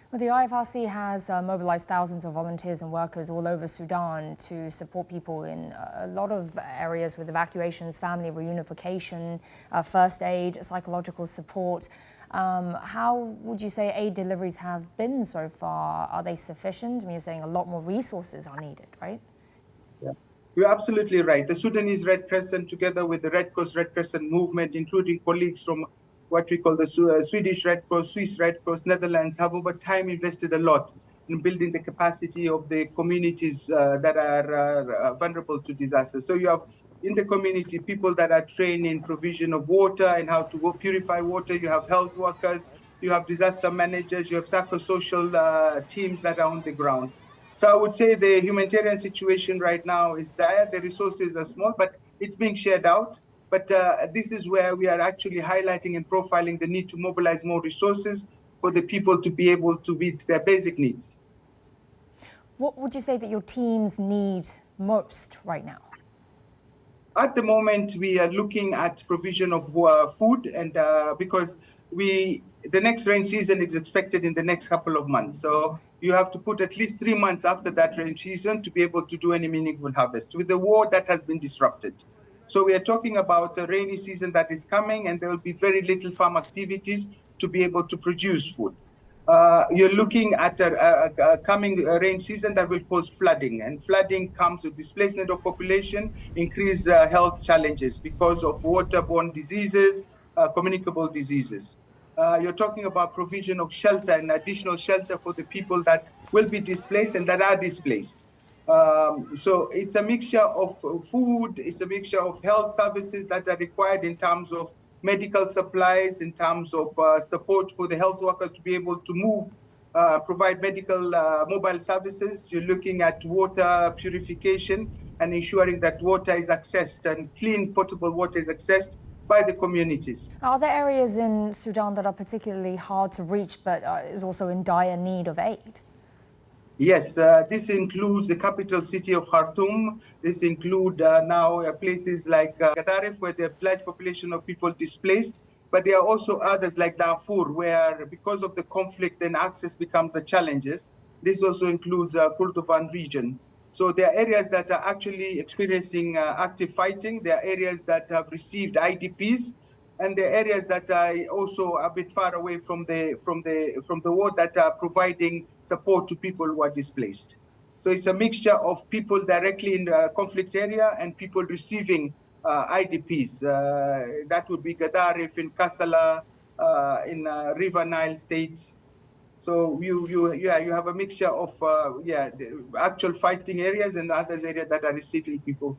Well, the IFRC has mobilized thousands of volunteers and workers all over Sudan to support people in a lot of areas with evacuations, family reunification, first aid, psychological support. How would you say aid deliveries have been so far? Are they sufficient? I mean, you're saying a lot more resources are needed, right? Yeah, you're absolutely right. The Sudanese Red Crescent, together with the Red Cross Red Crescent movement, including colleagues from what we call the Swedish Red Cross, Swiss Red Cross, Netherlands, have over time invested a lot in building the capacity of the communities that are vulnerable to disasters. So you have in the community people that are trained in provision of water and how to purify water. You have health workers, you have disaster managers, you have psychosocial teams that are on the ground. So I would say the humanitarian situation right now is there. The resources are small, but it's being shared out. But this is where we are actually highlighting and profiling the need to mobilize more resources for the people to be able to meet their basic needs. What would you say that your teams need most right now? At the moment, we are looking at provision of food, and because the next rain season is expected in the next couple of months. So you have to put at least 3 months after that rain season to be able to do any meaningful harvest with the war that has been disrupted. So we are talking about a rainy season that is coming, and there will be very little farm activities to be able to produce food. You're looking at a coming rain season that will cause flooding, and flooding comes with displacement of population, increased health challenges because of waterborne diseases, communicable diseases. You're talking about provision of shelter and additional shelter for the people that will be displaced and that are displaced. So it's a mixture of food, it's a mixture of health services that are required in terms of medical supplies, in terms of support for the health workers to be able to move, provide medical mobile services. You're looking at water purification and ensuring that water is accessed and clean, potable water is accessed by the communities. Are there areas in Sudan that are particularly hard to reach but is also in dire need of aid? Yes, this includes the capital city of Khartoum. This includes now places like Gadaref, where there are large population of people displaced. But there are also others like Darfur, where because of the conflict, then access becomes a challenge. This also includes Kordofan region. So there are areas that are actually experiencing active fighting. There are areas that have received IDPs, and the areas that are also a bit far away from the war that are providing support to people who are displaced. So it's a mixture of people directly in the conflict area and people receiving IDPs. That would be Gadaref, in Kassala, in River Nile states. So you have a mixture of the actual fighting areas and others areas that are receiving people.